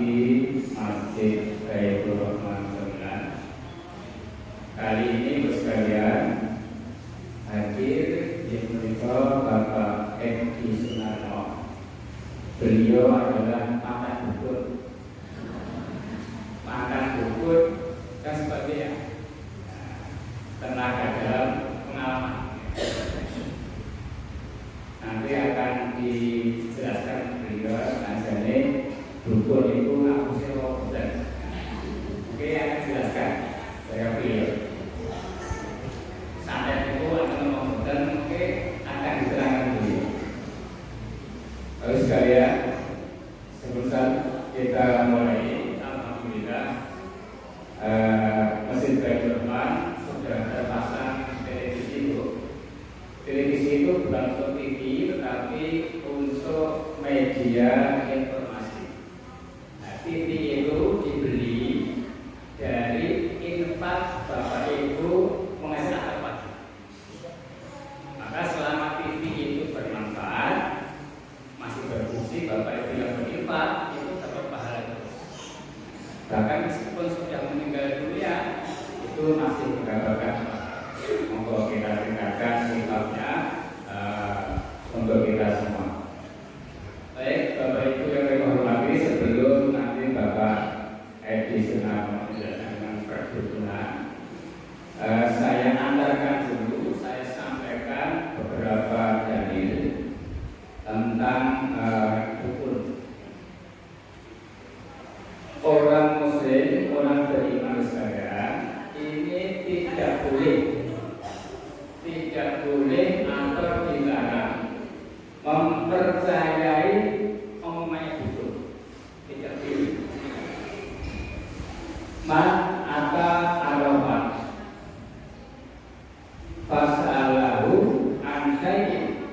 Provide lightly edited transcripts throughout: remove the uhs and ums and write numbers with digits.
di Masjid Baitur Rahman 9. Kali ini sekalian hadir di monitor Bapak Edi Sunarno. Beliau adalah pakar bukut dan sebagainya, tenaga dalam pengalaman. Nanti akan dijelaskan beliau ajane dukun itu aku sewa boten. Oke, akan dijelaskan saya beliau. Sampai itu akan ngomong boten, oke, akan diterangkan beliau. Lalu sekalian, sebelum kita mulai, alhamdulillah Masjid Baitur Rahman sudah terpasang televisi itu. Televisi itu bukan untuk TV, tetapi untuk media informasi. Nah, TV itu dibeli dari infak Bapak Ibu penghasilan terpadu. Maka selama TV itu bermanfaat, masih berfungsi, Bapak Ibu yang berinfak itu dapat pahala terus. Bahkan meskipun sudah meninggal dunia, itu masih mendapatkan. Monggo kita dengarkan kitabnya untuk kita semua. Baik, Bapak Ibu yang saya hormati, sebelum nanti Bapak Edi Sunarno menjelaskan tentang perdukunan, saya antarkan dulu, saya sampaikan beberapa dalil tentang dukun. Orang Muslim, orang beriman sekalian, ini tidak boleh atau dilarang mempercayai omongannya dukun. Tidak boleh. Man ata arafat fasalahu an syai'in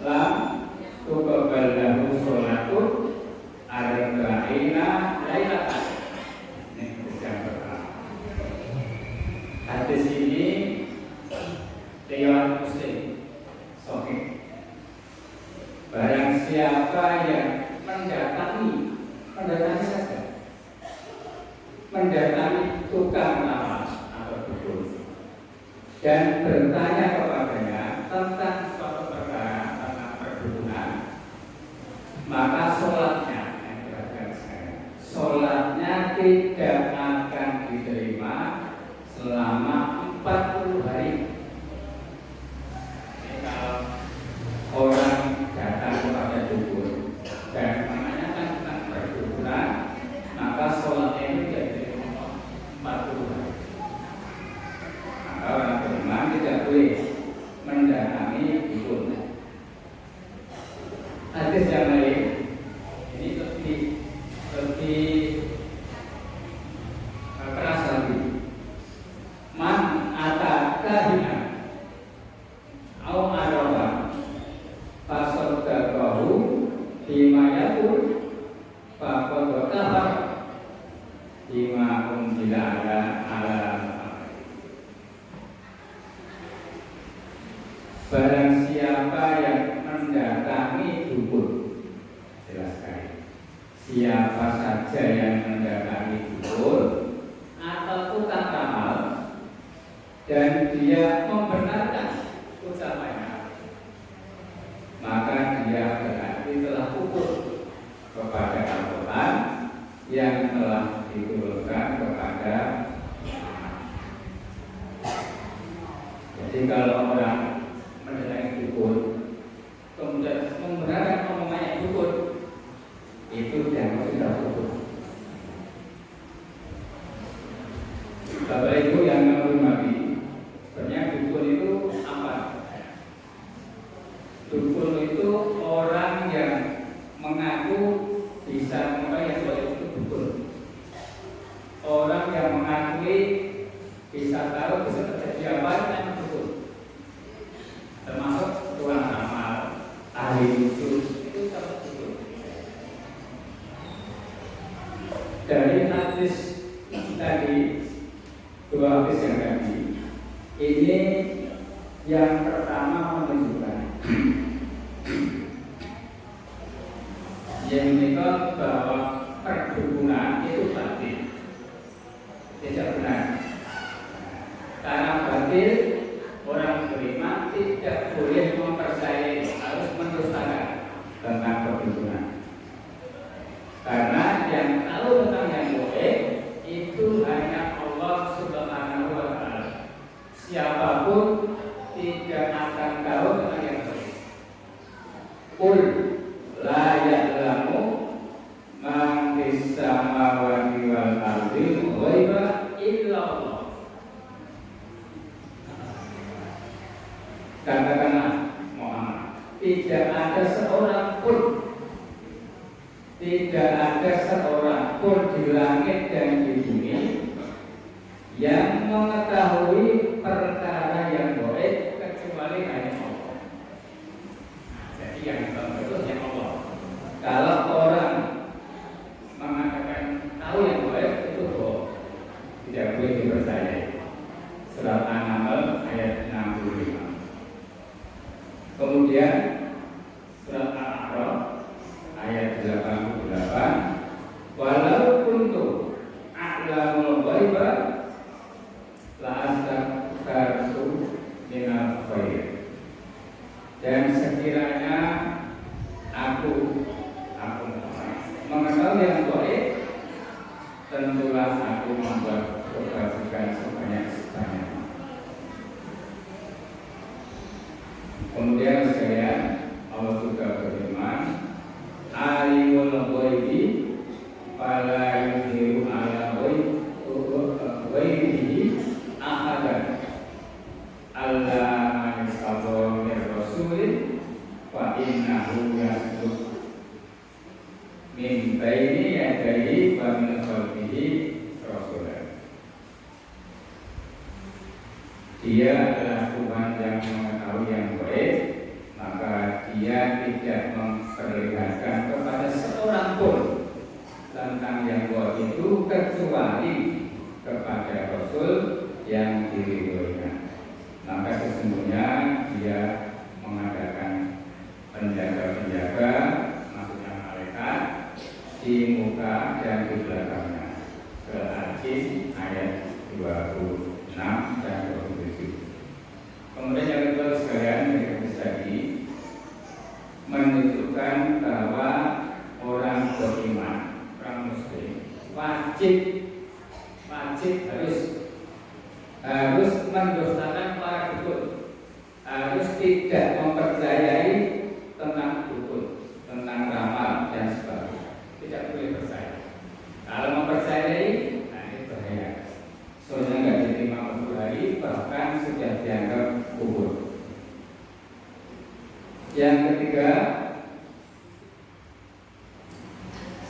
lam tuqabbal lahu sholatu arba'ina lailatan. Ini yang pertama. Hadis ini riwayat Muslim sahih. Barang siapa yang mendatangi saja, mendatangi tukang ramal atau dukun dan bertanya kepadanya tentang suatu perkara tentang perdukunan, maka sholatnya tidak akan diterima selama 40 hari. Orang datang kepada dukun dan menanyakan tentang perdukunan, maka sholatnya itu tidak diterima 40 hari. Maka orang beriman tidak boleh mendatangi dukun. Hadis yang lain ini lebih keras lagi. Man atakahina au arafa fasaddaqahu bima yaqul faqad kafar bima unzila ala barang siapa yang mendatangi dukun, jelaskan siapa saja yang mendatangi dukun atau tukang ramal dan dia membenarkan ucapannya, maka dia berarti telah kufur kepada Al-Quran yang telah diturunkan kepada. Jadi kalau orang mendatangi dukun kemudian membenarkan omongannya dukun, itu dianggap sudah kufur. Bapak Ibu yang menghormati, sebenarnya dukun itu apa? Dukun itu orang yang mengaku bisa mengetahui bahwa itu dukun. Orang yang mengakui bisa tahu bisa terjadi apa yang dukun. Termasuk tukang ramal, ahli nujum, itu termasuk dukun. Dari hadis tadi, dua hadis yang tadi, ini yang pertama menunjukkan yang menyebut bahwa Karena yang tahu tentang yang gaib itu hanya Allah Subhanahu wa Ta'ala. Siapapun tidak akan tahu tentang yang gaib. Qul la ya'lamu man fis samawati wal ardi ghaiba illa Allah. Katakanlah Muhammad, tidak ada seorang pun di langit dan di bumi yang mengetahui perkara yang gaib kecuali hanya Allah. Jadi yang tahu itu hanya Allah. Kalau orang mengatakan tahu yang gaib itu bohong, tidak boleh dipercaya. Surat An-Naml ayat 65. Kemudian surat Al-A'raf ayat 88, walau kuntu a'lamul ghaiba la astaghfartu minal khair. Dan sekiranya aku mengetahui yang gaib, tentulah aku membuat kebajikan sebanyak-banyaknya. Kemudian sekalian, Allah juga berfirman, alimul ghaibi fala yudhiru ala ghaibihi ahadan alla man istadha min rasulin fa innahu yasluq min baini yadayhi wa min khalfihi rasulan. Dia adalah Tuhan yang mengetahui yang gaib, maka Dia tidak memperlihatkan kepada seorang pun tentang yang gaib itu kecuali kepada Rasul yang diridhoinya. Maka sesungguhnya Dia mengadakan penjaga-penjaga, maksudnya malaikat, di muka dan di belakangnya. Al-Jin ayat 26 dan 27. Kemudian yang kedua sekalian yang tadi menunjukkan bahwa orang beriman, orang muslim wajib harus mendustakan para dukun, harus tidak mempercayai tentang dukun, tentang ramal dan sebagainya. Tidak boleh percaya. Kalau mempercayai, nah ini bahaya. Soalnya nggak diterima hari, bahkan sudah dianggap kubur. Yang ketiga,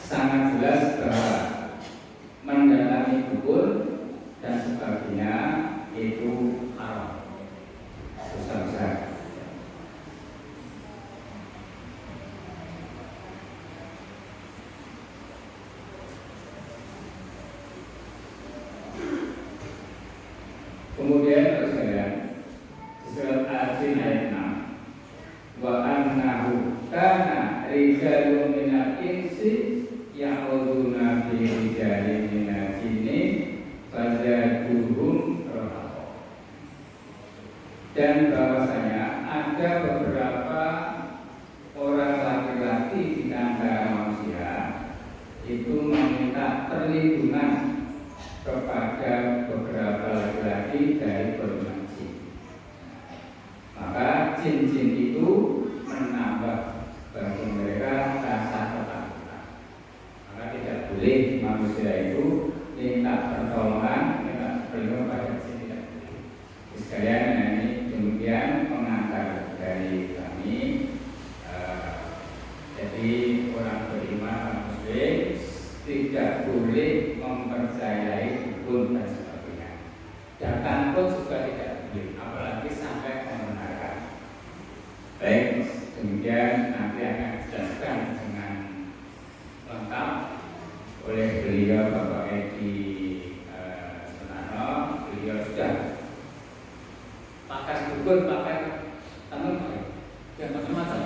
sangat jelas bahwa mendatangi dukun dan sebagainya itu haram, dosa besar. Kemudian sekalian, surat Al-Jin ayat 6, wa annahu kana rijalun minal insi ya'uduna bi rijalin minal jinni fazaduhum rahaqa. Dan bahwasanya ada beberapa orang laki-laki di antara manusia itu meminta perlindungan kepada beberapa laki-laki dari golongan jin. Maka jin-jin itu menambah bagi mereka rasa ketakutan. Maka tidak boleh manusia itu minta pertolongan, minta perlindungan pada jin, tidak boleh. Sekalian ini demikian pengantar dari kami. Jadi orang beriman, orang muslim tidak boleh mempercayai dukun dan sebagainya. Datang pun juga tidak boleh, apalagi sampai membenarkan. Baik, demikian nanti akan dijelaskan dengan lengkap oleh beliau Bapak Edi Sunarno. Beliau sudah pakai dukun, pakai tangan, dan macam-macam.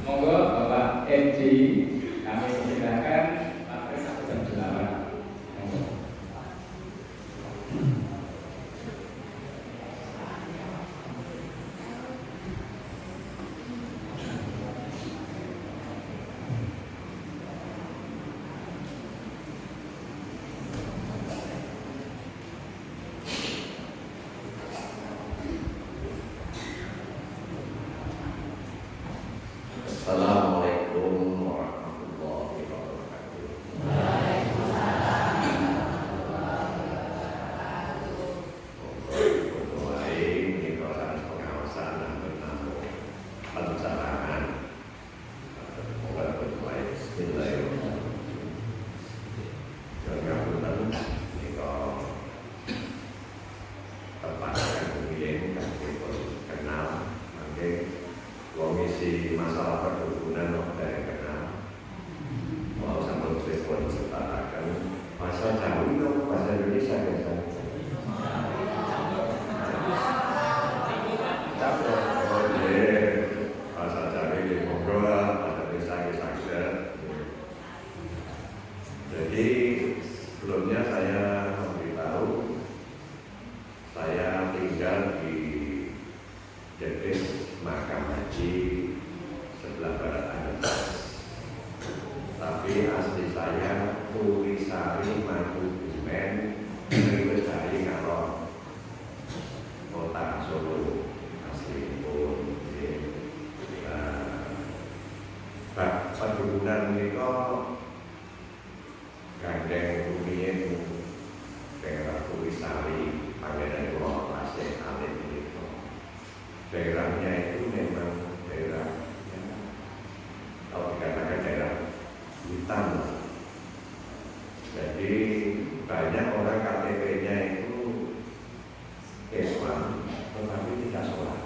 Monggo Bapak Edi, kami persilakan pakai 1 jam 8. biasa-biasa. Capek. Oh iya, bahasa Jawa ini ngobrol, bahasa biasa-biasa. Jadi sebelumnya saya memberitahu saya tinggal di Jetis Makam Haji sebelah barat Anambas. Tapi asli saya Turisari Mangkubumen Triwedari Ngalor, Kota Solo asli pun. Bak perkebunan ini kok gandeng rumiyin daerah Turisari Pangeran Pulau Pasir Alit itu. Daerahnya itu memang daerah kalau dikatakan daerah hutan. Jadi banyak orang KTP-nya itu Islam, tetapi tidak sholat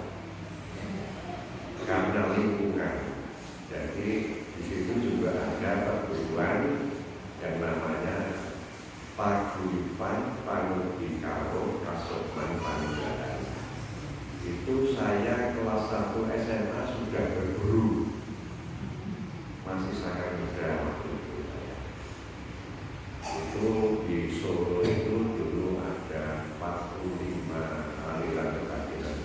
karena lingkungan. Jadi di situ juga ada perguruan yang namanya Paguyuban Panudikaro Kasukman Paninggalan. Itu saya kelas 1 SMA sudah berguru, masih sangat muda waktu itu saya. Itu di Solo itu dulu ada 45 aliran kebatinan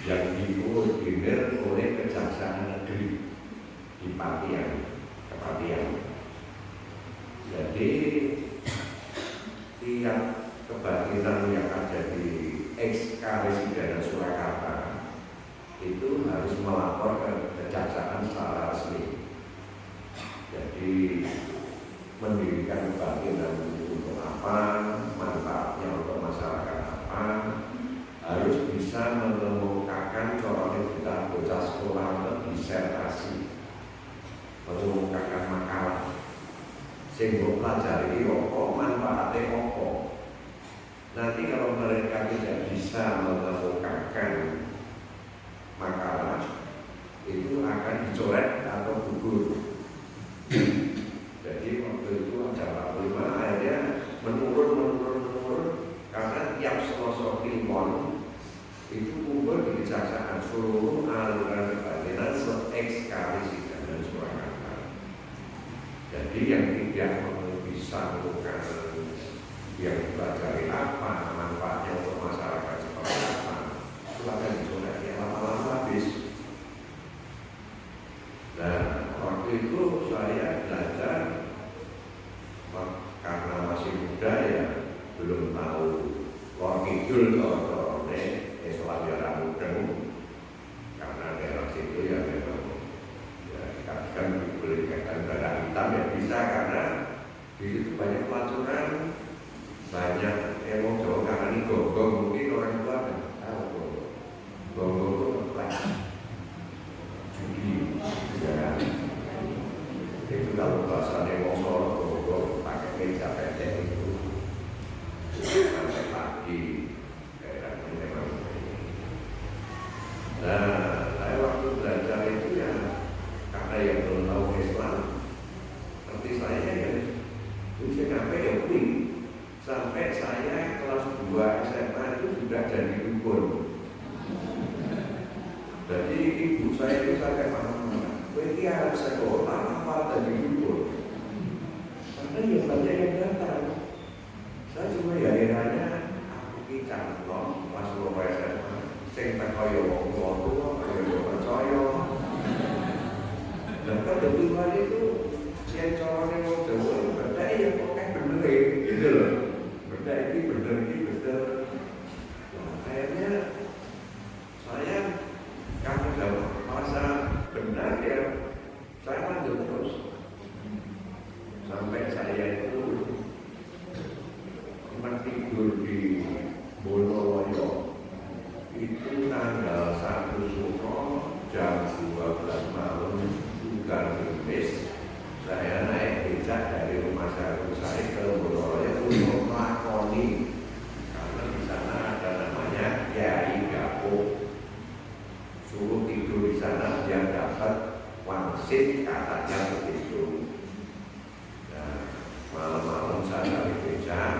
yang dikoordinir oleh Kejaksaan Negeri di Kepatian. Jadi tiap kebatinan yang ada di Residen Surakarta itu harus melapor ke kejaksaan secara resmi. Jadi mendirikan kebatinan untuk apa, manfaatnya untuk masyarakat apa, harus bisa mengemukakan corongnya bocah sekolah untuk disertasi, mengemukakan makalah sehingga pelajari rokok manfaatnya rokok. Nanti kalau mereka tidak bisa mengemukakan makalah itu akan dicoret atau gugur. Jadi waktu itu ada 45 akhirnya menurun karena tiap selosok kliwon itu kumpul di Kejaksaan seluruh aliran kebatinan se-ekskalisi dan Surakarta. Jadi yang tidak bisa melakukan yang dipelajari apa, manfaatnya untuk masyarakat seperti apa, itu akan dicoret ya lama-lama habis. Nah waktu itu saya belajar karena masih muda ya, belum tahu lor kidul corone Islam ya mudeng, karena daerah situ ya memang ya dikatakan boleh dikatakan barang hitam ya bisa, karena di situ banyak pelacuran, banyak emang Jawa karena ini gonggong, mungkin orang tua kan tahu gonggong itu apa? Judi, ya. Itu kalau bahasanya wong Solo gonggong pakai meja pendek itu sampai pagi, daerahnya memang ini. Nah, saya waktu belajar itu ya karena yang belum tahu Islam, seperti saya ya, usia sampai ya wing. Sampai saya kelas 2 SMA itu sudah jadi dukun. Jadi ibu saya itu sampai mana-mana, ini harus sekolah apa jadi dukun. Karena yang banyak yang datang. Saya cuma ya eranya aku ki calon pas loro SMA, sing teko yo wong tuwa yo percaya. Lah kebetulan itu yang corone wong Jawa itu bedake ya kok bener gitu loh. Ini benar. Nah, akhirnya saya karena sudah merasa benar ya, saya lanjut terus sampai saya itu tidur di Bonoloyo itu tanggal 1 Suro jam 12 malam bukan Kamis. Saya naik becak dari rumah saya ke Bonoloyo untuk melakoni, karena di sana ada namanya Kiai Gapuk, suruh tidur di sana biar dapat wangsit, katanya begitu. Nah, malam-malam saya dari becak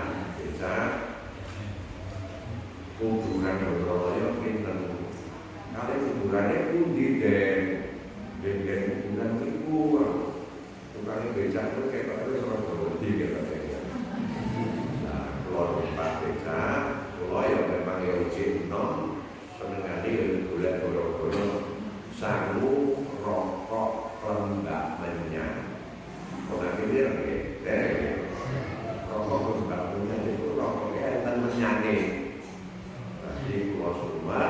becak itu kayak orang berhenti gitu. Nah, keluar tempat becak, keluar yang memang ya uji non, senengani gula goro-goro, sangu, rokok, lembak menyang. Kalau nanti dia lagi, rokok lembak menyang itu rokoknya enten menyanyi. Tadi keluar semua,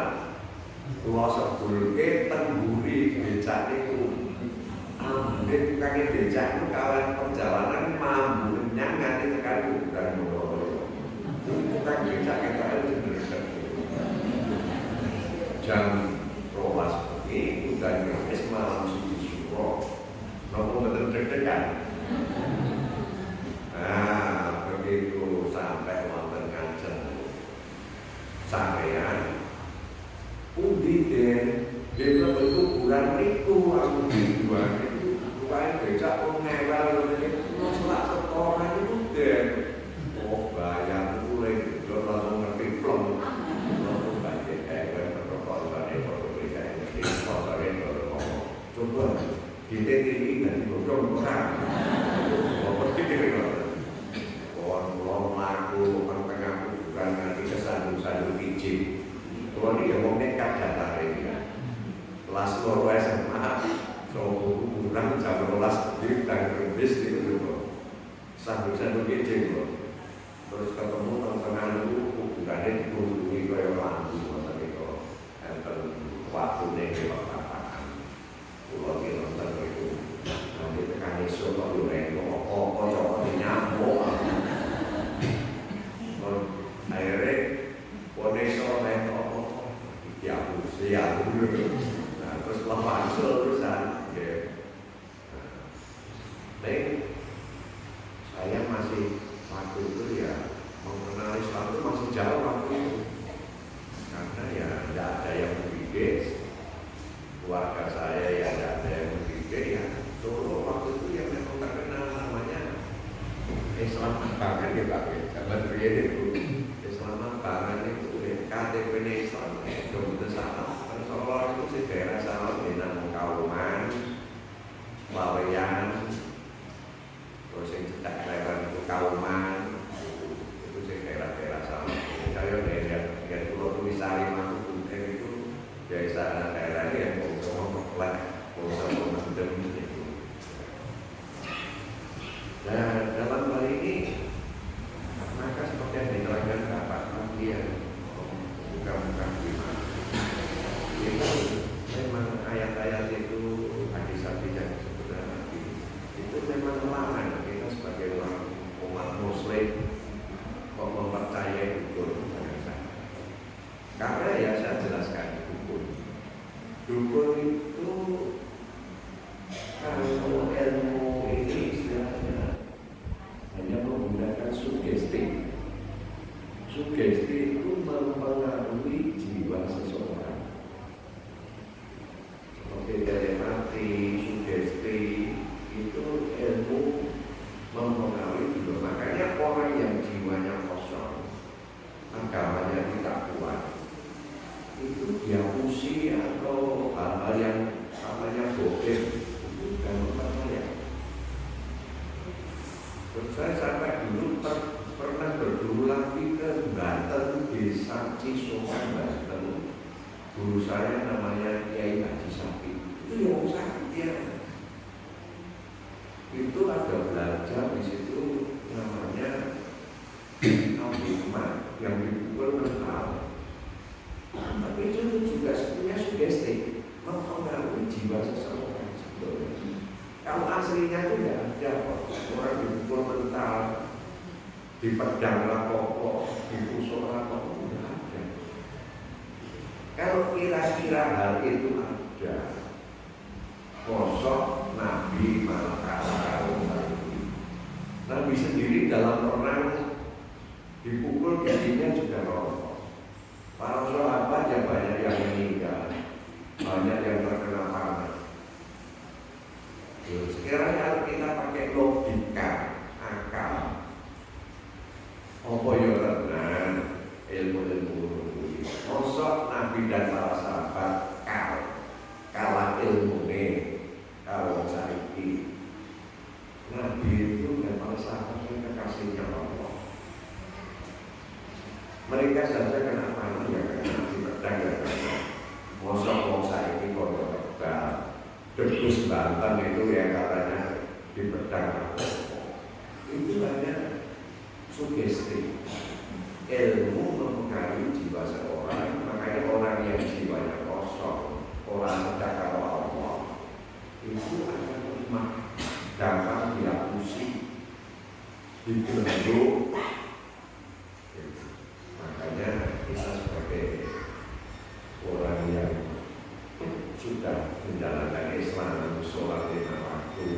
keluar sebulke tengguri becak itu. Ambil kaki becak itu kawan perjalanan mampu menyang nganti tekan bukan bukan becak kita itu sederhana jam 12 pagi udah gratis malam suci suruh nopo betul deg-degan. Nah begitu sampai wonten Kanjeng sampeyan pundi den dia kuburan niku aku dijual itu rupanya becak kok ngewel ngene selak setoran itu den oh bayar mulai itu langsung ngerti plong langsung banjir kayak protokol dari Indonesia ini protokol coba kita ini dari bodong orang mau pergi dari orang laku orang tengah kuburan nanti kesandung-sandung izin kalau dia mau nekat datang ini kelas loro SMA, kuburan jam 12 di dan gerbis itu dulu, sandung kecil loh. Terus ketemu teman-teman itu kuburannya dikunjungi kayak lampu macam itu, enten waktu nih bapak-bapakan, pulau di nonton itu, nanti tekan esok kalau reno, cocok nyamuk, akhirnya poneso reno, siap dulu. Terus lapan terusan ya. Baik, saya masih waktu itu ya mengenal Islam itu masih jauh waktu itu karena ya tidak ada yang mendidik keluarga saya ya tidak ada yang mendidik ya Solo waktu itu yang memang terkenal namanya Islam Bangan ya Pak zaman itu Islam Bangan itu KTP Islam itu betul salah. Solo itu sih daerah Solo Minang Kauman, Waweyan, terus yang cetak lewat itu Kauman, itu sih daerah-daerah Solo. Saya dari Pulau Tumisari Maluku itu biasa daerahnya yang mau ngeplek, mau mendem itu. Nah dalam hal ini maka seperti yang diterangkan Bapak Makian, bukan gimana. Itu memang ayat-ayat itu hadis-hadis yang sebenarnya itu memang melarang kita sebagai orang umat muslim kok mempercayai dukun karena ya saya jelaskan dukun itu kalau ilmu ini istilahnya hanya menggunakan sugesti itu mempengaruhi jiwa seseorang seperti telepati, sugesti itu ilmu mempengaruhi juga. Makanya orang yang jiwanya kosong, agamanya tidak kuat, itu dia usi atau hal-hal yang namanya bodoh itu bukan percaya. Terus saya sampai dulu pernah berulang ke Banten, desa Cisokan Banten. Guru saya namanya Kiai Haji Sapi. Itu yang sakit ya. Itu ada belajar di situ namanya Al-Hikmah yang dipukul mental. Tapi itu juga sebenarnya sugesti mempengaruhi jiwa seseorang sebetulnya. Kalau aslinya itu tidak ada orang dipukul mental, dipedang rapokok, ditusuk rapokok. Kalau kira-kira hal itu ada, kosong Nabi malah kalah Nabi sendiri dalam perang dipukul giginya juga rontok. Para sahabat ya banyak yang meninggal, banyak yang terkena panah. Sekarang kalau kita pakai logika, akal, apa ya tenan ilmu-ilmu sosok Nabi dan para sahabat kalah ilmu nih kalau saiki Nabi itu dan para sahabat yang kekasihnya Allah. Mereka saja kena panah ya kena di pedang ya kena. Mosok wong saiki kok terbang. Debus Banten itu ya katanya di pedang. Itu hanya sugesti. Ilmu mempengaruhi jiwa seorang, makanya orang yang jiwanya kosong, orang sedang kalau Allah itu akan lemah, gampang dihapusi, dibelenggu. Makanya kita sebagai orang yang sudah menjalankan Islam, sholat 5 waktu,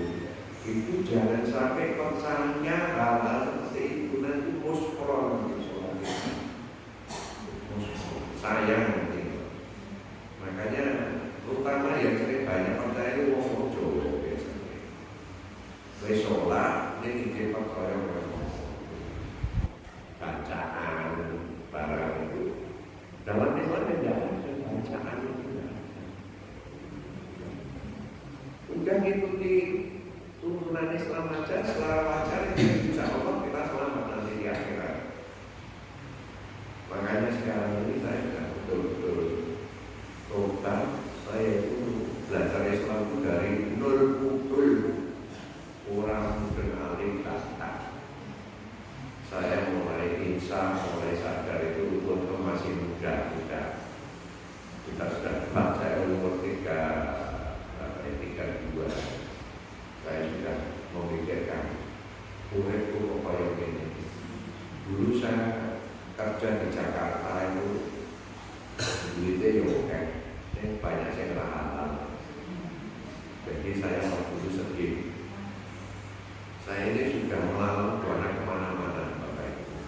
itu jangan sampai percaya hal-hal seperti itu nanti muspron. Sayang nanti. Makanya terutama yang sering banyak percaya itu wong Jawa biasanya. Wis sholat ini dia percaya bacaan barang itu. Dalam Islam tidak ada bacaan itu. Udah ngikuti turunan Islam aja, selama wajar itu insya Allah kita selamat nanti di akhirat. Makanya sekarang ini saya sudah betul-betul total. Saya itu belajar Islam itu dari nol pukul orang mungkin alim kasta. Saya mulai insya, mulai sadar itu untuk masih muda. Kita sudah debat, saya umur 32. Saya sudah memikirkan uripku kaya ini. Dulu saya kerja di Jakarta itu duitnya oke, banyak yang halal. Jadi saya dulu sedih. Saya ini sudah melalang buana kemana-mana, Bapak Ibu.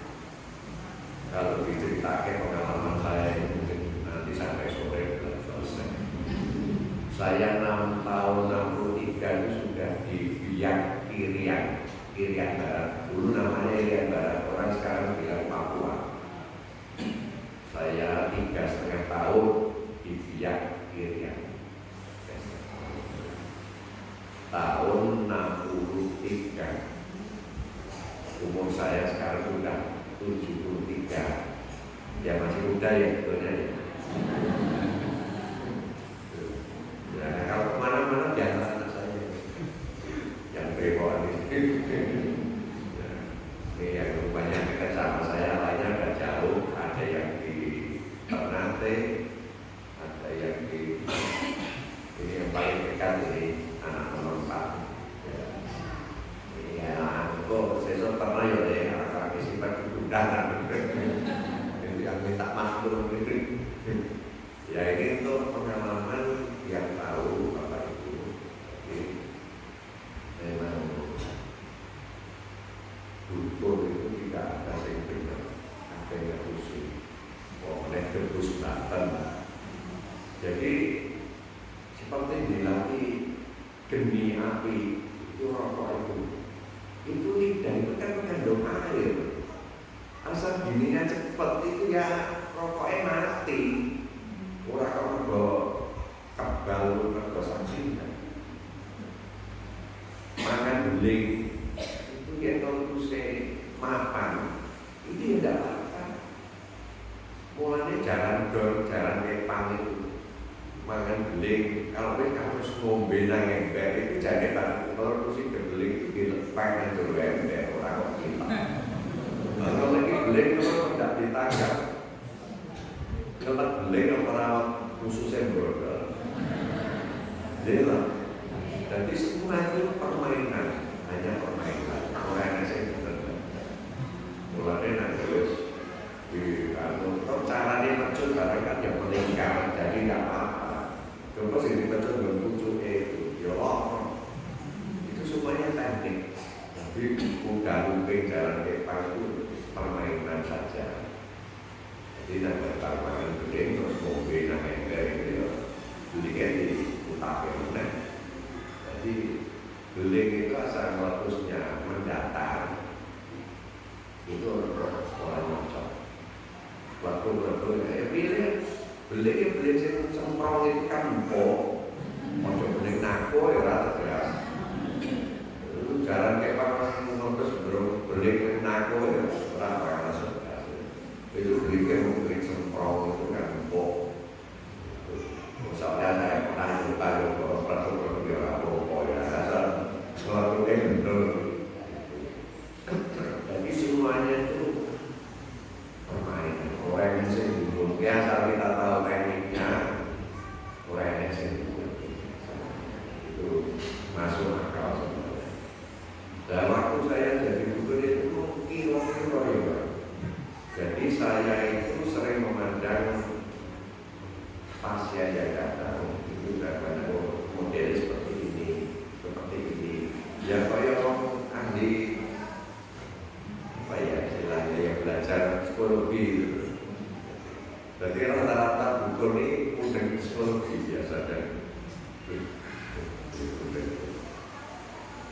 Kalau diceritakan pengalaman saya ini mungkin nanti sampai sore belum selesai. Saya 6 tahun 63 itu sudah di Biak Irian Barat. Dulu namanya Irian Barat, orang sekarang bilang Papua. Saya 3,5 tahun di Biak Irian. Tahun 63. Umur saya sekarang sudah 73. Ya masih muda ya sebetulnya ya. Nah, kalau kemana-mana jangan anak saya yang brewon ini. Ini yang banyak dekat sama saya, lainnya agak jauh. Ada yang di Ternate, ada yang di ini yang paling dekat ini anak nomor 4. Ya, kok sesok pernah ya deh, anak sifat kebudakan. Jadi yang minta maklum itu. Ya ini untuk pengalaman yang tahu Bapak Ibu. Jadi memang dukun itu tidak ada yang benar, ada yang khusus. Oleh debus Banten. Jadi seperti dilatih geni api itu rokok itu lidah itu kan mengandung air. Asal gininya cepat itu ya rokoknya mati. Orang kebal mergo sakit. Makan beling itu ya kalau saya mapan itu tidak apa-apa. Mulanya jalan dor, jalan kepang itu makan beling. Kalau mereka harus ngombe nang ember itu jadi kalau kursi beling itu dilepas nang jero ember orang kok gila. Kalau lagi beling kalau tidak ditangkap kelet beling orang khususnya brodol. Jadi lah. Jadi semua itu permainan, hanya permainan. Orang saya benar. Mulanya nanti di caranya macul barang kan yang meningkat, jadi nggak apa-apa. Coba sih dipecut berpucuk itu, ya Allah. Itu semuanya teknik. Tapi udah lumping jalan kepang itu permainan saja. Jadi nak bertarungan begini terus mobil nak ember itu ya, jadi kan di utapnya. Jadi beling itu asal meletusnya mendatar. Itu orang ngocok. Waktu ya beling sing semprong itu kan empuk. Ojo beling nako ya ora tegas. Itu jalan itu beli semprong itu kan empuk. Soalnya saya pernah nyoba produk-produk yang apa ya, asal produknya bener. Jadi semuanya itu permainan. Orang yang sibuk, ya asal kita tahu tekniknya, orang yang sibuk itu masuk akal sebenarnya. Dan waktu saya jadi gubernur itu kilo-kilo ya Pak. Jadi saya itu sering memandang pasien yang datang itu karena model seperti ini, ya kayak ahli apa ya istilahnya yang belajar psikologi gitu. Jadi rata-rata buku ini udah psikologi biasa dan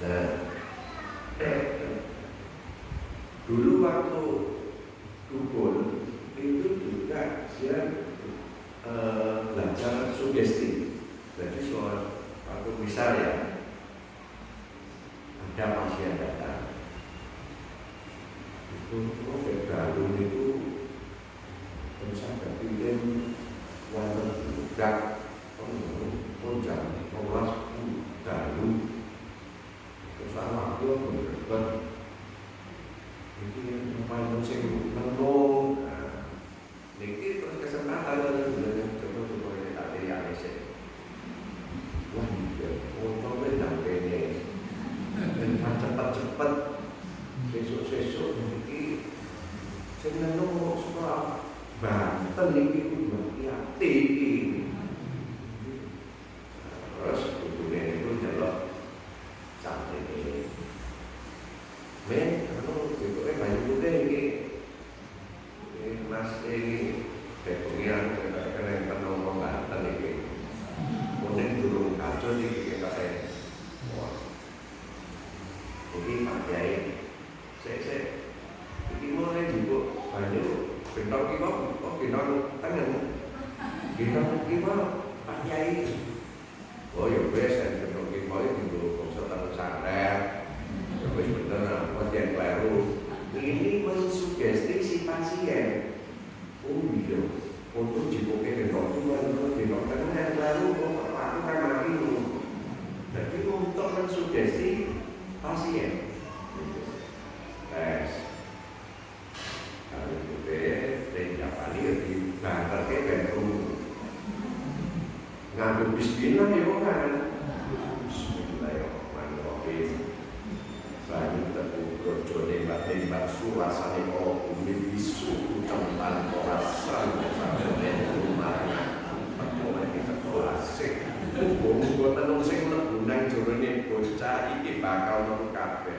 nah dulu waktu dukun itu juga dia belajar sugesti. Jadi soal waktu misalnya ada pasien datang itu bergalung itu terus ada pilih warna budak jam 12 galung terus waktu berdebat ini paling sing menung niki terus kesempatan coba ini tak lihat sih. Wah, untuk menang ini dan cepat-cepat sesuk niki sing menung sekolah Banten niki kudu hati iki. Terus kudune itu nyelok sampai ini. Men, kalau itu banyak putih ini Mas ini pengiran kena yang penuh Banten ini mungkin dulu kacau ini kita wah ini Pak Kiai ini mulai juga banyak bintang kita bintang tangan bintang kita Pak Kiai oh ya biasa bintang kita itu konsultan santet ya bener wajan baru ini mensugesti si pasien. Oh iya, untuk jipoknya gendong itu baru gendong karena yang baru aku kan mati dulu. Jadi untuk mensugesti pasien. Tes. Kalau itu tiap kali di banter ke bentuk ngambil bismillah ya kan. Bismillahirrahmanirrahim. Banyu terkukur jone mbak surasane kok kuwi bisu utempan korasan sampeyan rumahnya percuma kita asik muga tenung sing mlebu nang jerone bocah iki bakal metu kabeh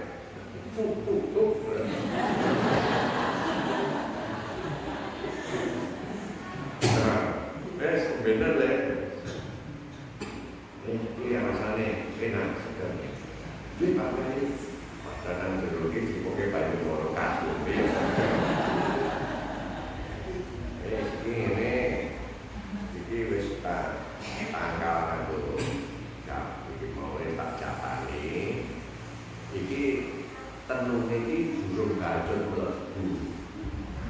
wes bener le iki rasane enak sekali iki pakai dan dulu itu pakai baju moro kasut ini wis tanggal kan dulu ya ini mau tak japani ini tenung ini burung gajah melebu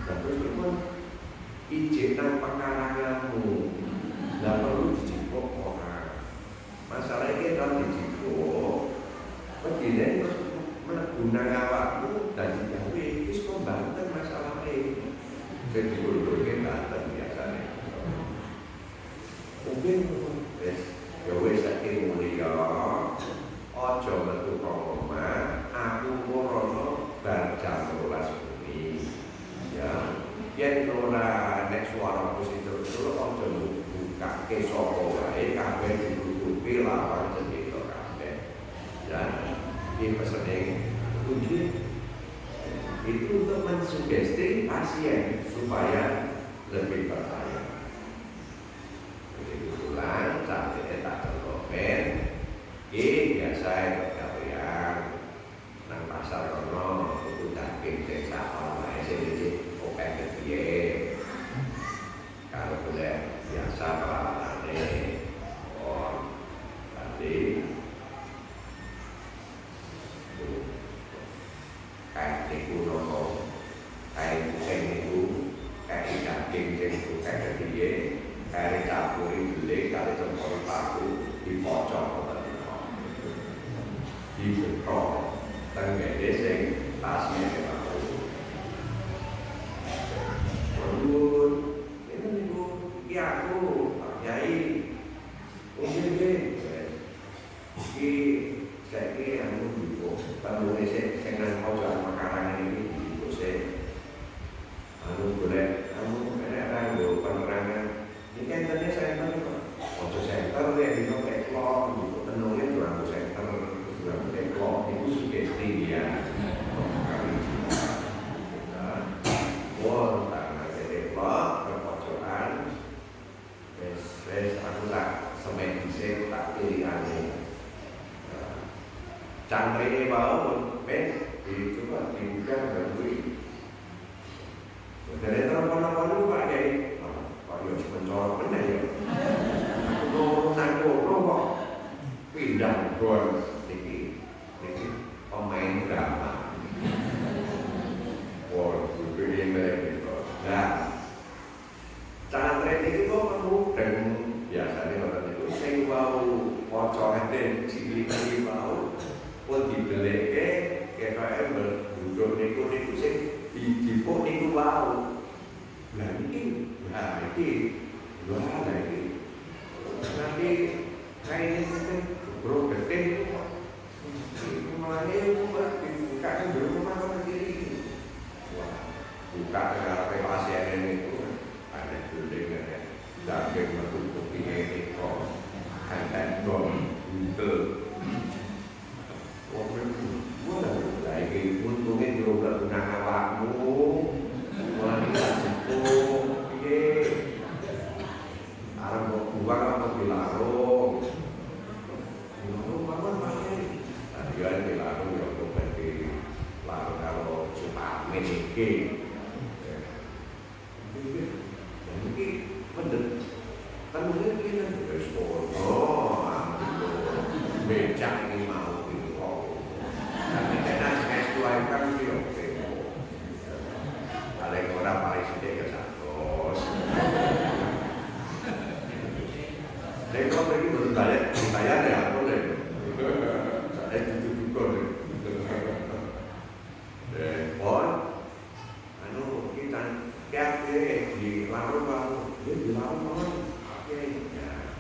terus pun izin nang pekaranganmu nggak perlu dijipok orang masalah ini kalau dijipok begini guna awakmu dan digawe wis kok Banten masalahe. Jadi guru-guru Banten biasane. Mungkin wis ya wis saking mulya aja metu omah aku rono bar jam 12 bengi. Ya, yen ora nek swaraku sing terus aja bukake sapa wae kabeh ditutupi lawan jendela kabeh. Ya, ini pesannya itu untuk mensugesti pasien supaya lebih percaya. Jadi kebetulan saat ini tak terkomen, biasa pegawaian nang pasar kono itu daging sisa orang sini oke gede. Kalau boleh biasa perawatannya, oh tadi kain niku nono kain itu dibeto tengene sing tasine aku. Nuwun, ini niku iki aku Pak Kyai. Nggih. Iki saiki anu niku tanune sing nang pojok Makaran iki niku sing anu golek anu enak lho penerangan. Iki entene saya niku. Ojo center ya di nek klok niku tenune durang center, durang klok niku sugesti ya. Wah, tanah jadi klok ke pojokan. Wes aku tak semen dhisik tak pilihane. Cantrine mau ben dicoba dibuka dan kuwi. Dari telepon-telepon dulu Pak Kyai. Pak Yos mencolok bener ya. Aku kok pindah gol niki pemain drama. Wah, pilih mereka. Nah, cantrine iki kok mudeng biasane ngoten niku sing wau pocokane cilik-cilik mau pun dibeleke ketoke duduk niku sing dipuk niku wau. Lah iki nanti kain itu bro gede itu malah buka kan dulu rumah kan sendiri. Wah, buka negara pasien itu ada building ada daging menutup ini kok ada dom itu. Wah, lagi untungnya juga guna awakmu. Wah, ini cukup. Bukan apa dilarung bangun tadian dilarung ya untuk pergi larung kalau Supamin ini pendet kan mungkin kita juga sekolah becak ini mau ini tapi karena S2 kan ini oke paling orang paling sedih ke Santos. Nek kok pergi bertanya ya aku deh. Saya duduk pon, anu kita di larung di larung oke ya.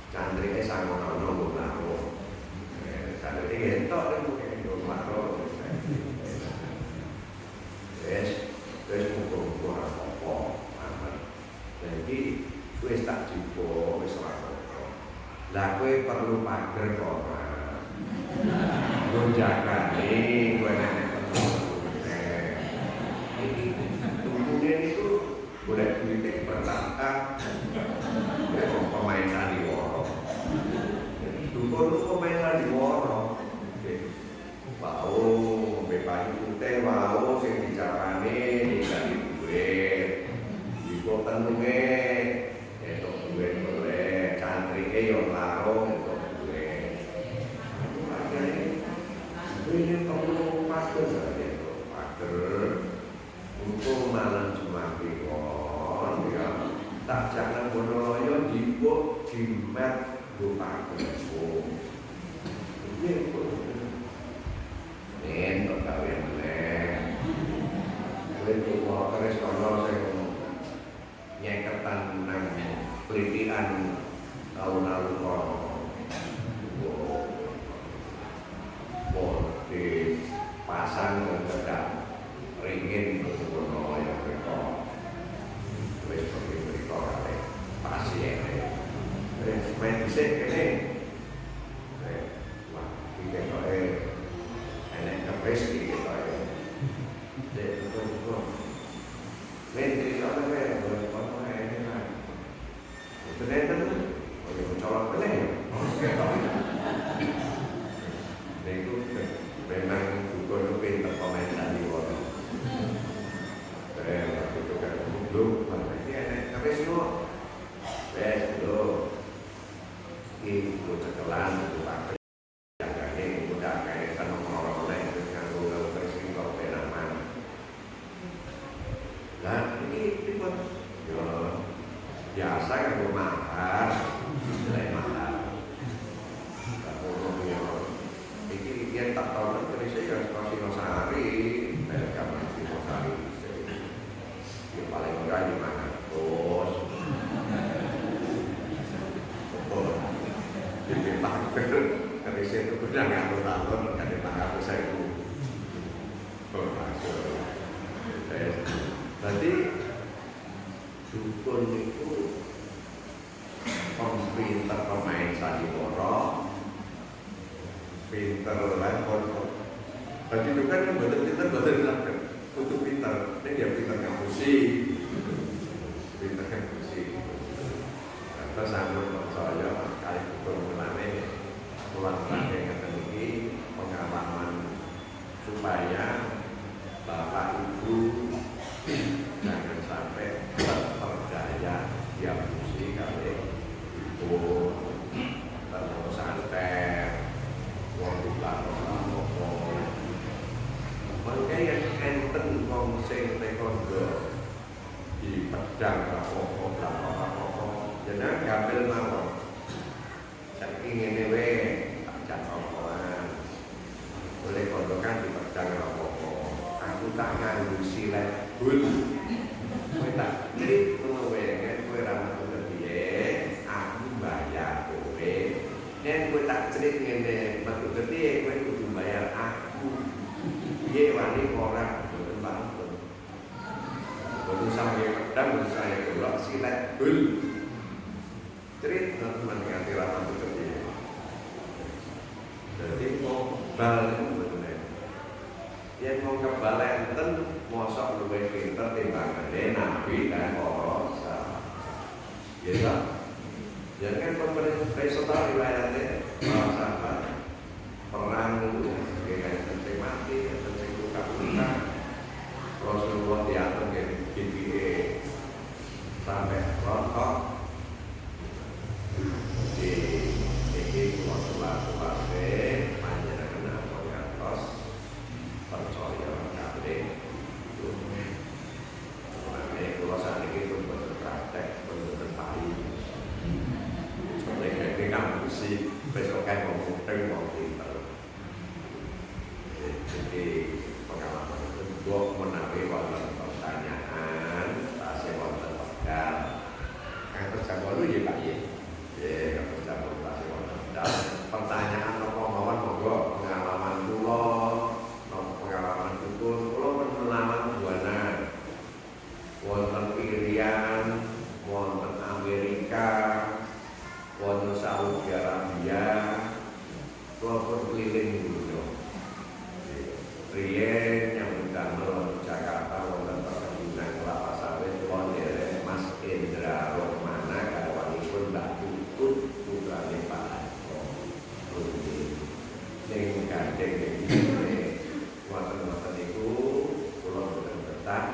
Cantrike sangono larung. Cantrike entok nek larung. Wes muga-muga apa aman. Jadi wis tak cukup wis ora. Lah kowe perlu pager kok. Gonjakane kowe nek iki tubuhnya itu boleh kritik berlangkah pemain sandiwara. Tubuh pemain sandiwara. Mau bebas putih mau sing dicarane dikali duit. Iku tenunge entuk duit boleh cantrike yo larung entuk duit. Ini perlu pager saja, pager untuk malam Jumat kliwon ya. Tak jangan bonoloyo dibuk jimat lupa kepo. Ini entuk gawe meneh. Kowe kok terus kono sing nyeketan nang pelitian tahun-tahun kono. Di pasang kedak ringin kono ya mereka. Wis pergi mereka kate pasien. Wis main dhisik kene. Wah, iki kok enek kepres iki kok. Dek kok. Menteri soalnya kono ini kan. Ternyata colok kene. Itu memang bukan pinter pemain sandiwara. Waktu itu kan belum, ini enak. Tapi semua, belum. Ini cekelan, itu pakai. Jaganya ini udah kayak kan orang-orang lain dengan Google Tracing kalau penaman. Nah ini buat biasa kan mahal, nilai mahal. Ini itu udah nggak tahun kan di tanggal saya itu masuk. Berarti dukun itu pinter pemain sandiwara, pinter lekon. Berarti dukun yang betul-betul dilakukan untuk pinter. Ini dia pinter musik, pinter musik. Terus sambung saya kali dukun mulane pulang dengan ini pengalaman supaya bapak ibu jangan sampai terperdaya yang musik kali ibu terus santet wong lalu makanya yang enten wong sing taekwondo di pedang apa-apa jangan gambil mawon saya ingin newe tak omongan boleh kondokan di pedang apa-apa aku tak nganggu silet bul kowe tak jadi pengewengan kowe ramah kepiye aku bayar kowe yen kowe tak cerit ngene metu kepiye kowe kudu bayar aku piye wani ora boten pantun boten sampe pedang boten saya golek silet bul cerit teman nganti ramah kepiye jadi mau bal itu bener yang mau kebal enten mosok luwih pinter timbangane nabi dan para sahabat. Ya tak? Jangan kan pemerintah total riwayatnya para sahabat perang itu kayak sing mati, sing luka-luka. Rasulullah diatur ke BPA sampai rontok di Rasulullah panjenengan apa ngantos percaya kabeh itu makanya kalau saat ini itu betul praktek betul payu sebenarnya ini kan mesti besok kan mau muter mau pinter jadi pengalaman itu gue menawi wonten pertanyaan tasih wonten pegal yang terjawab dulu ya Pak ya yang terjawab tasih wonten pegal pertanyaan apa mawon monggo pengalaman kula pengalaman dukun kula pengalaman buana wonten Irian wonten Amerika wonten Saudi Arabia kula pun keliling dunia riyen yang damel Jakarta wonten perkebunan kelapa sawit kula nderek Mas Indra Romana garwanipun Mbak Tutut putrane Pak Harto ning gandeng wonten niku kula boten betah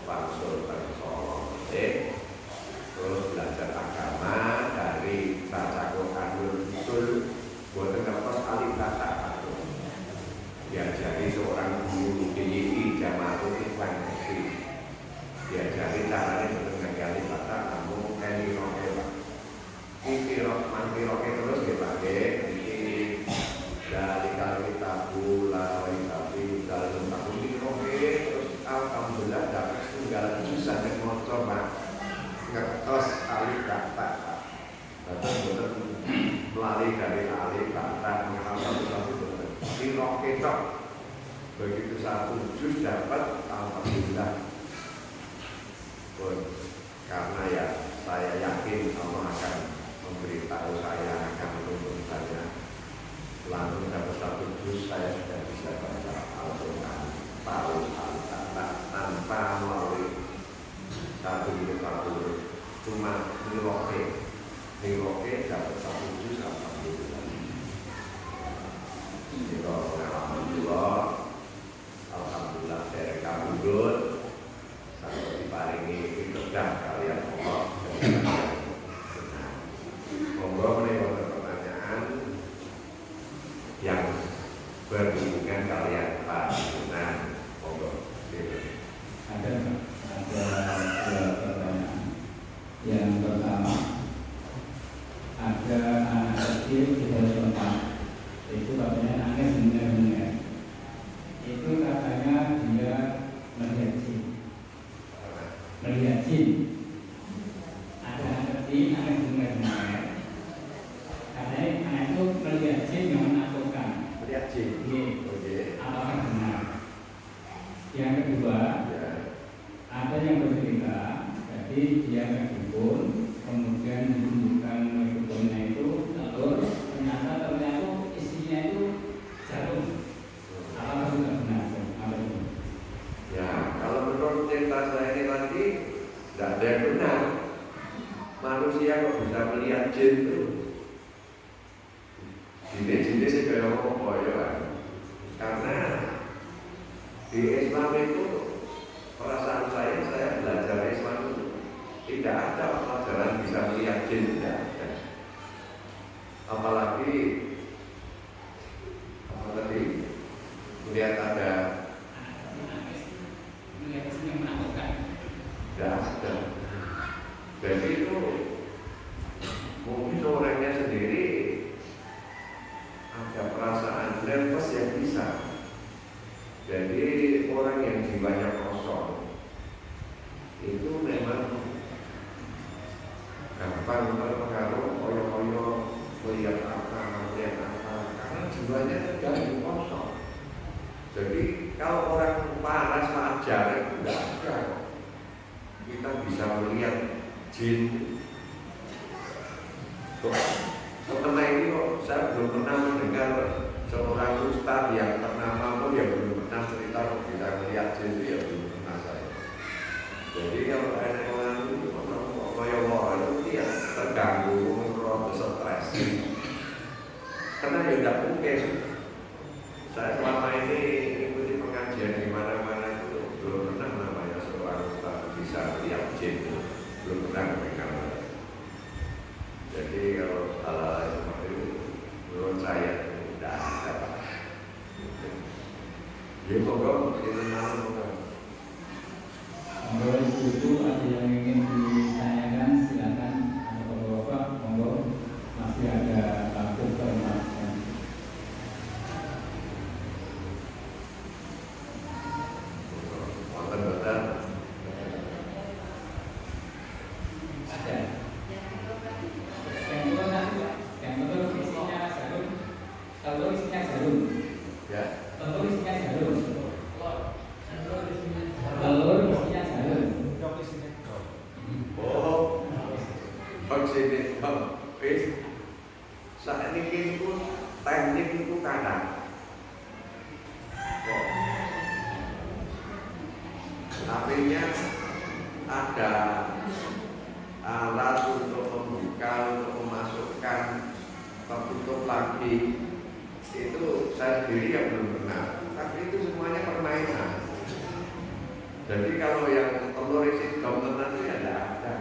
wangsul teng Solo terus belajar agama dari baca Quran Rasul boten ngertos alif bata aku diajari seorang guru DIY Jamaah Ikhwan Muslim diajari caranya boten ngangge alif bata namun kali roke iki manti roke terus dipakai dari kali tabu lawai tapi dalam tabu ini oke terus alhamdulillah dapat tinggal susah dan motor mak ngertos alih kata betul betul melalui dari alih kata mengenal satu betul ini oke tok begitu satu juz dapat alhamdulillah pun karena ya saya yakin Allah akan memberitahu saya akan menuntut saya langsung dapat satu juz saya sudah bisa baca Al-Quran tahu kata tanpa melalui satu huruf cuma niroke dapat satu juz alhamdulillah ini kalau pengalaman dua alhamdulillah dari kabudut sampai diparingi kedah kalian Allah monggo menurut pertanyaan yang berhubungan kalian Pak Yunan monggo ada dua pertanyaan. Yang pertama, ada anak kecil di dalam tempat itu katanya nangis dengar-dengar itu katanya dia menjadi Yang kedua, Ya. ada yang bercerita, jadi dia ke dukun, kemudian ditunjukkan ke dukunnya itu telur, ternyata isinya itu jarum. Apa sudah benar? Apa itu? Ya, kalau menurut cerita saya ini tadi tidak ada yang benar. Manusia kok bisa melihat jin itu? Jin-jin sih kayak apa ya? Karena di Islam itu perasaan saya belajar Islam itu tidak ada pelajaran bisa melihat jin, tidak ada. Apalagi apa tadi melihat ada yang menakutkan. tidak ada. Jadi itu mungkin orangnya sendiri ada perasaan nervous yang bisa. Jadi orang yang jiwanya kosong itu memang gampang terpengaruh koyo-koyo melihat apa, karena jiwanya jadi kosong. Jadi kalau orang panas wajar itu tidak ada. Kita bisa melihat jin. Mengenai ini kok saya belum pernah mendengar seorang ustadz yang ternama pun yang belum pernah cerita bisa melihat jin itu ya belum pernah saya. Jadi kalau ada orang itu dia terganggu, merasa stres. Karena ya tidak mungkin. Saya selama ini ikuti pengajian di mana-mana itu belum pernah namanya seorang ustadz bisa melihat jin itu belum pernah mendengar. Jadi kalau hal-hal seperti itu menurut saya tidak ada. Jadi monggo kita monggo. Kalau itu ada yang ingin ditanyakan silakan atau bapak monggo masih ada waktu permasalahan. Wonten-wonten Ada. Yang betul nanti, yang betul isinya jarum. Telur isinya jarum. ya. Telur isinya jarum. Telur isinya jarum. Oh, sini wis saat ini pun teknik itu kadang. Artinya ada alat untuk membuka, untuk memasukkan, tertutup lagi. Itu saya sendiri yang belum pernah. Tapi itu semuanya permainan. Jadi kalau yang telur isi dom tenan itu ya tidak ada.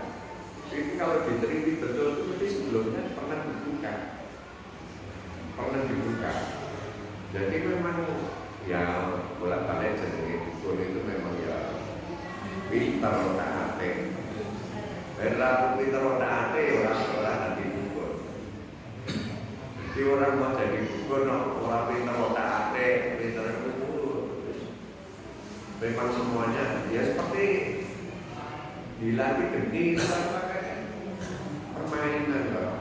Itu kalau diteliti betul itu mesti sebelumnya pernah dibuka. Jadi memang ya bolak-balik jenenge dukun itu memang ya pinter ate. Era pinter ate orang nanti dukun. Jadi orang mau jadi dukun orang pinter ate, pinter itu memang semuanya ya seperti dilatih geni permainan loh.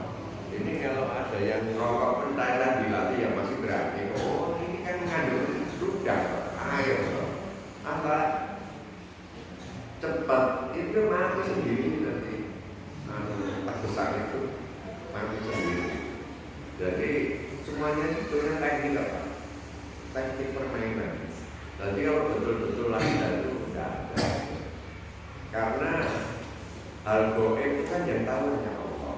Ini kalau ada yang rokok mentah dilatih ya masih berani. Oh ini kan mengandung sudah ayo antara cepat itu mati sendiri nanti terbesar itu mati sendiri. Jadi semuanya sebetulnya teknik apa? Teknik permainan. Nanti kalau betul-betul ada itu tidak ada. Karena hal goib itu kan yang tahu hanya Allah.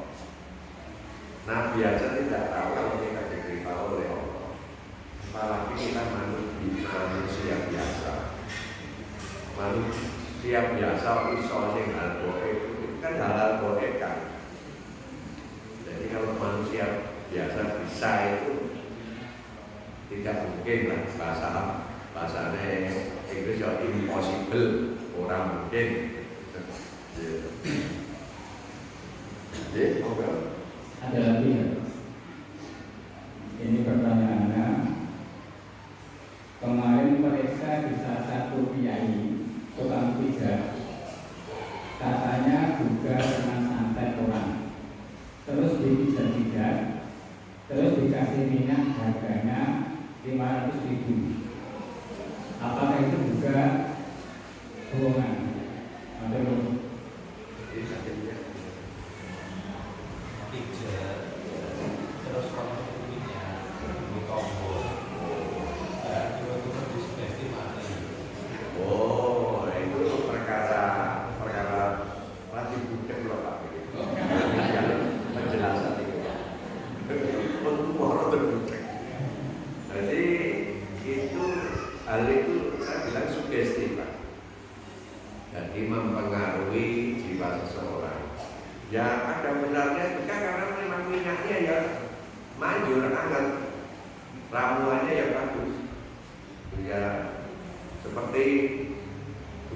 Nabi aja tidak tahu kalau kita diberitahu oleh Allah. Apalagi kita manusia biasa. Manusia biasa iso sing hal goib itu kan hal goib kan. Jadi kalau manusia biasa bisa itu tidak mungkin lah bahasanya Inggris ya impossible, orang mungkin. Jadi, Ada lagi ya? Ini pertanyaannya. Kemarin periksa di salah satu kiai tukang pijat, katanya juga dengan santet orang. Terus dipijat-pijat, terus dikasih minyak harganya 500.000. Apakah itu juga hubungan. Jadi sakitnya pijat, terus kalau kuminya di tombol, dan tiba-tiba disugesti mati. oh itu perkara lagi budak loh Pak. Penjelasan itu untuk orang terbudak. Jadi itu hal itu saya bilang sugesti Pak. Jadi mempengaruhi jiwa seseorang. Ya ada benarnya juga karena memang minyaknya ya manjur hangat, ramuannya ya bagus. Ya seperti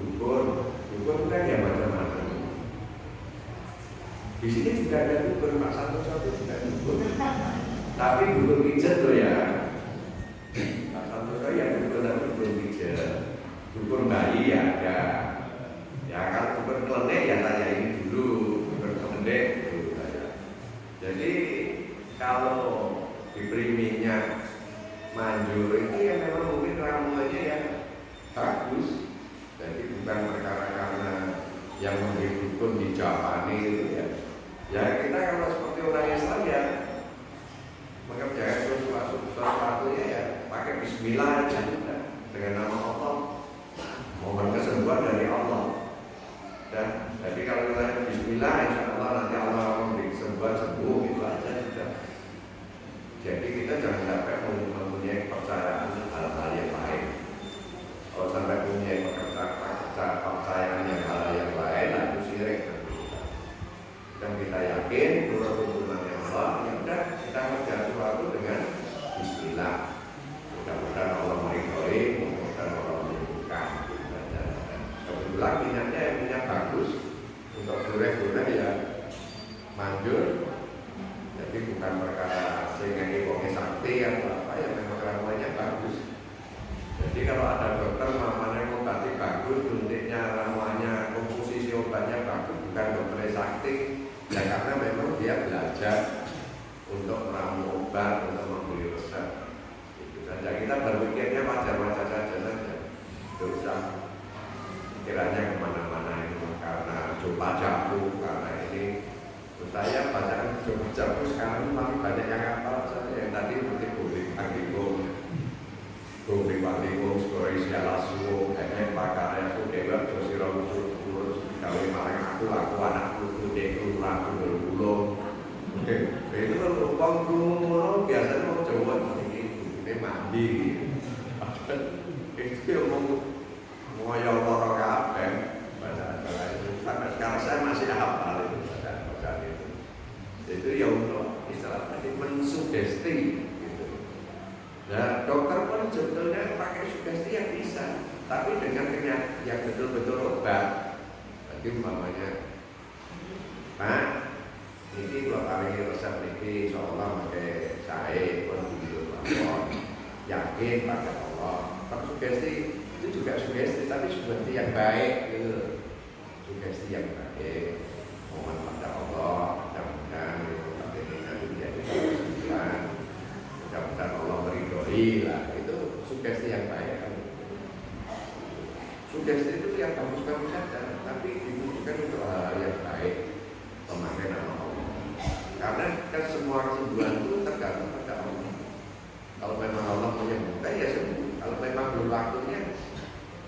dukun kan ya macam-macam. Di sini juga ada dukun, Pak Santoso juga dukun. Tapi dukun pijat loh ya. Pak Santoso ya dukun tapi dukun pijat. Dukun bayi ya ada. Ya kalau dukun klenek ya tanya ini dulu, dukun keledek dulu saya. Jadi kalau diberi minyak manjur itu ya memang mungkin ramuannya ya bagus. Jadi bukan perkara karena yang memberi dukun di Japani itu ya. Ya kita kalau seperti orang Islam ya mengerjakan sesuatunya ya pakai Bismillah aja dengan nama Allah, mohon kesembuhan dari Allah. Dan jadi kalau kita Bismillah, insya Allah nanti Allah memberi kesembuhan sembuh itu aja sudah. Jadi kita jangan sampai mempunyai kepercayaan hal-hal yang lain. Kalau sampai punya kepercayaan yang hal yang lain, itu syirik. Dan kita yakin turun-turunannya Allah, ya udah kita kerja sesuatu dengan Bismillah. Mudah-mudahan Allah meridhoi, mudah-mudahan Allah menyembuhkan. Kebetulan minyaknya minyak bagus untuk boleh-boleh ya manjur. Jadi bukan perkara sehingga ini sakti atau apa ya, memang ramuannya bagus. Jadi kalau ada dokter mamanya ngobati bagus, suntiknya ramuannya, komposisi obatnya bagus, bukan dokter sakti. Ya karena memang dia belajar untuk meramu obat, untuk membeli resep. Itu saja. Kita berpikirnya wajar-wajar saja. Tidak usah kiranya kemana-mana itu karena coba jago, karena ini. Saya bacaan coba jago sekarang masih banyak yang hafal saya. Yang tadi seperti Bobrik Anggigung, Bobrik Anggigung, Skori Sialasuo, Pakarya, Dewa, Josiro, Musuh, Gawe Marang aku anakku, Deku, Raku, Bergulung. Itu kalau ngomong biasanya mau Jawa ini mandi. Itu yang mau loro kabeh bacaan itu. Sampai sekarang saya masih hafal itu bacaan itu. Itu ya untuk istilahnya mensugesti gitu. Nah, dokter pun sebetulnya pakai sugesti yang bisa, tapi dengan penyakit yang betul-betul obat. Jadi umpamanya, Pak, ini kalau kali resep ini seolah pakai saya pun begitu lapor, yakin pada Allah. Tapi sugesti itu juga sugesti, tapi sugesti yang baik gitu. Sugesti yang baik, mohon pada Allah, mudah-mudahan ini nanti menjadi kesimpulan, mudah-mudahan Allah meridhoi lah. Itu sugesti yang baik kan. Sugesti itu yang bagus-bagus saja, tapi dibutuhkan untuk hal yang baik, memakai nama Allah. Karena kan semua kesembuhan itu tergantung pada Allah. Kalau memang Allah menyembuhkan ya sembuh. Kalau memang belum waktunya,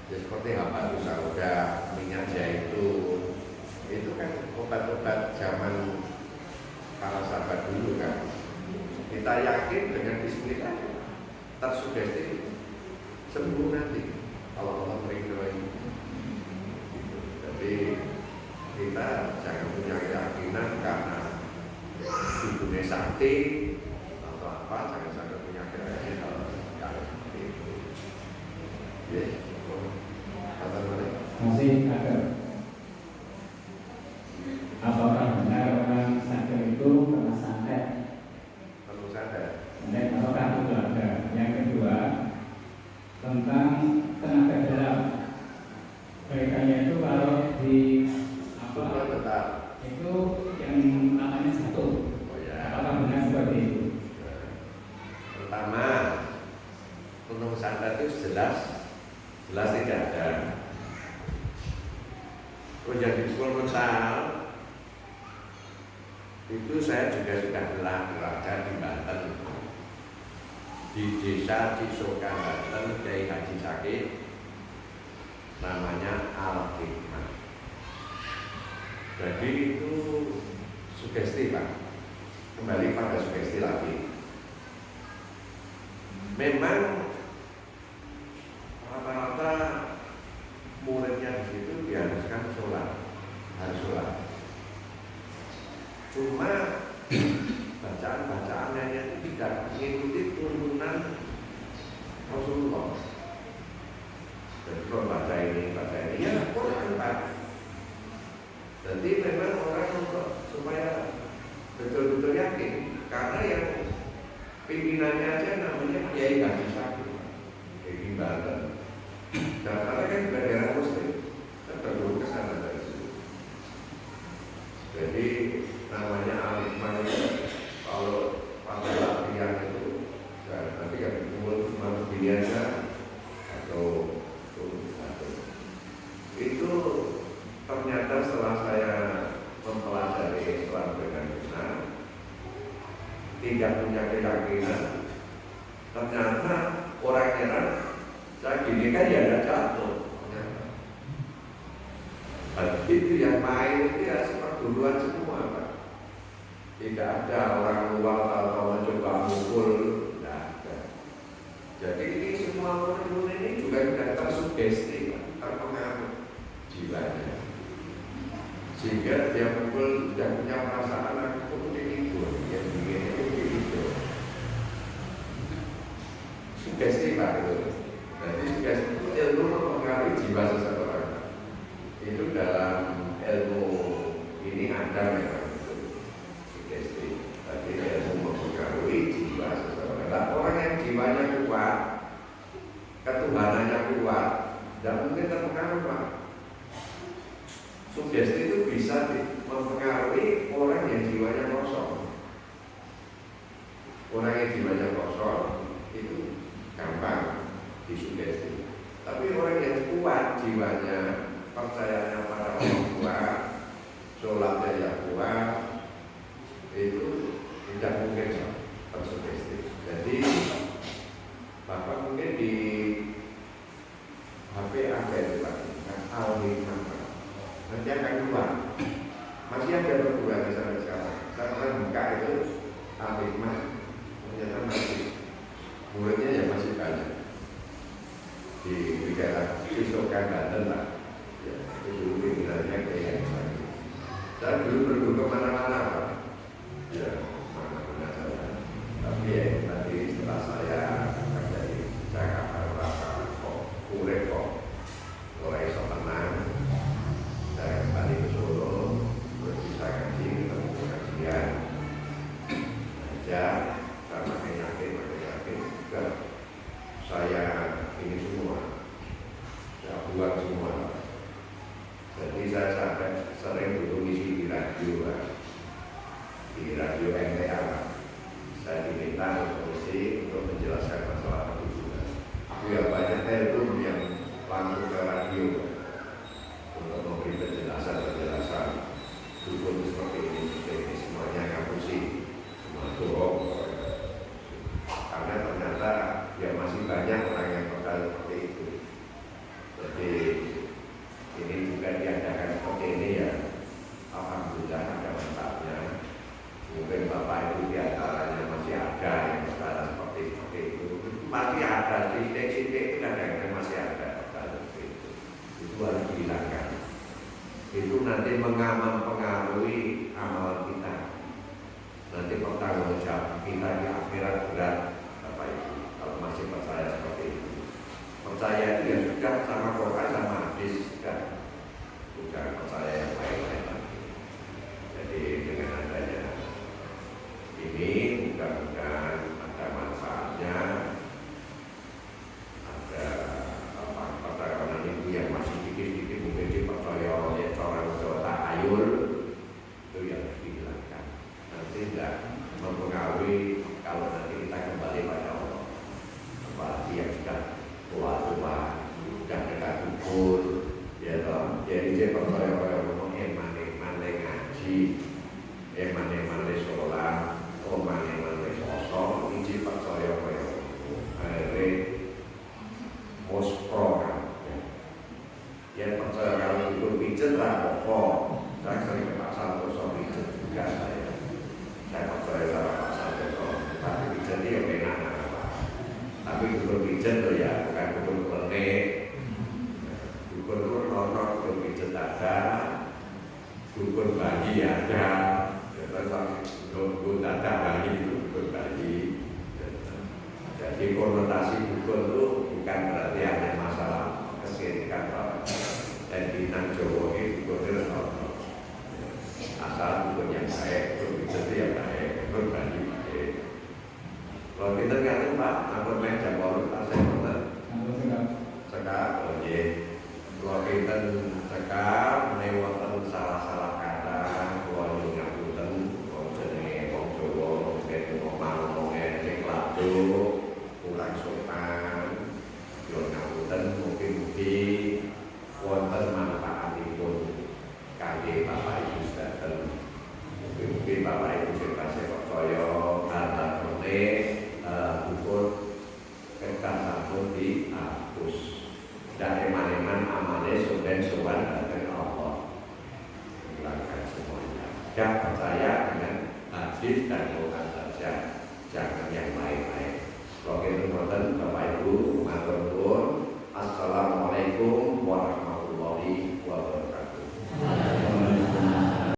ya seperti habatus sauda, minyak zaitun, itu kan obat-obat zaman para sahabat dulu kan. Kita yakin dengan Bismillah tersugesti sembuh nanti kalau Allah meridhoi. Jadi kita jangan punya keyakinan karena dukunnya sakti atau apa, jangan sampai punya keyakinan kalau seperti itu. Ya, masih ada. Apakah benar orang sadar itu pernah santet? Perlu sadar. Dan apakah itu ada? Yang kedua tentang tenaga dalam. Kaitannya itu kalau di apa? Itu yang namanya satu. Oh ya. Apakah benar seperti itu? Pertama, untuk santet itu jelas tidak ada. Terus yang dipukul mental itu saya juga sudah belajar di Banten, di desa Cisokan Banten, Kiai Haji Sakit, namanya Al-Hikmah. Jadi itu sugesti Pak, kembali pada sugesti lagi. Memang rata-rata muridnya di situ diharuskan sholat, harus sholat. Cuma bacaan-bacaannya itu tidak mengikuti turunan Rasulullah. Jadi kalau baca ini, ya Quran Pak. Jadi memang orang untuk supaya betul-betul yakin, karena yang pimpinannya aja namanya Kiai Haji Sakit, Kiai Banten. Dan karena kan juga daerah Muslim, kan perlu ke sana dari situ. Jadi namanya Al-Hikmah itu kalau pada latihan itu nanti kan kumpul cuma begini aja atau itu ternyata setelah saya mempelajari Islam dengan benar, tidak punya keyakinan, ternyata orang heran saya gini kan ya ada jatuh. Itu yang main itu ya seperguruan semua Pak. Tidak ada orang luar atau mencoba mukul, tidak ada. Jadi ini semua orang ini juga sudah tersugesti, terpengaruh jiwanya. Sehingga dia mukul sudah punya perasaan aku itu, yang begini itu. Sugesti Pak itu. Jadi sugesti itu ilmu mempengaruhi jiwa seseorang. Itu dalam ilmu ini ada memang itu sugesti. Tapi ilmu mempengaruhi jiwa seseorang. Nah, orang yang jiwanya kuat, ketuhanannya kuat, tidak mungkin terpengaruh Pak. Sugesti itu bisa mempengaruhi orang yang jiwanya kosong. Orang yang jiwanya kosong itu gampang disugesti. Tapi orang yang kuat jiwanya, percayanya pada orang tua, sholatnya yang kuat, itu tidak mungkin tersugesti. Jadi Bapak mungkin di HP ada itu lagi, Al-Hikmah. Nanti akan keluar. Masih ada berdua di sana sekarang. Saya buka itu Al-Hikmah, ternyata masih muridnya ya masih banyak di daerah Cisokan Banten lah. Ya, itu dulu pimpinannya kayak lagi. Saya dulu berguru kemana-mana Pak. Ya, mana-mana saja. Tapi ya tadi setelah saya dari Jakarta kok urip kok mulai tenang. Saya kembali ke Solo, terus bisa ngaji, ketemu kajian, belajar, karena makin yakin, juga saya ini semua, saya buat semua. Jadi saya sampai sering dulu ngisi di radio NTA. Saya diminta untuk menjelaskan masalah pendidikan. Itu yang banyak telepon yang langsung ke radio untuk memberi penjelasan dukun seperti ini semuanya ngapusi, semua bohong. Karena ternyata ya masih banyak orang yang percaya seperti itu. Jadi ini juga diadakan seperti ini ya, alhamdulillah ada manfaatnya. Mungkin Bapak Ibu diantaranya masih ada yang percaya seperti itu. Masih ada, sidik-sidik itu kadang-kadang masih ada percaya seperti itu. Itu harus dihilangkan. Itu nanti mempengaruhi amalan kita. Nanti pertanggungjawab kita di akhirat berat Bapak Ibu kalau masih percaya seperti itu. Percaya itu ya sudah sama Quran sama hadis sudah, bukan percaya yang lain-lain lagi. Jadi dengan adanya ini mudah-mudahan ada manfaatnya, ada percayaan ibu yang masih dikit-dikit mungkin dipercaya oleh orang Jawa Tayul itu yang harus dihilangkan. Nanti tidak mempengaruhi kalau nanti kita kembali pada Allah. Apalagi yang sudah tua-tua, sudah dekat kubur, ya toh, jadi dia percaya pijet loh ya, bukan dukun klenik. Dukun itu nonton, dukun pijet ada, dukun bayi ada, dukun dada bayi itu dukun bayi. Jadi konotasi dukun itu bukan berarti hanya masalah kesirikan dan bintang Jawa itu dukun itu asal dukun yang baik, dukun pijet yang baik, dukun bayi baik. Kalau kita katakan Pak, ampun meja baru saya pernah cekap, oke. Kalau kita cekap, menewakan salah-salah kata, kalau ngapunten, kalau jenenge wong Jawa, mungkin ngomong-ngomongnya sing ladu, kurang sopan, yo ngapunten mungkin wonten manfaatipun kangge Bapak Ibu sedherek. Mungkin Bapak Ibu sing tasih percaya kata ukur kekasihipun dihapus dan eman-eman amale soben sowan dhateng Allah. Silakan semuanya. Ya percaya dengan hadis dan Quran saja, jangan yang lain-lain.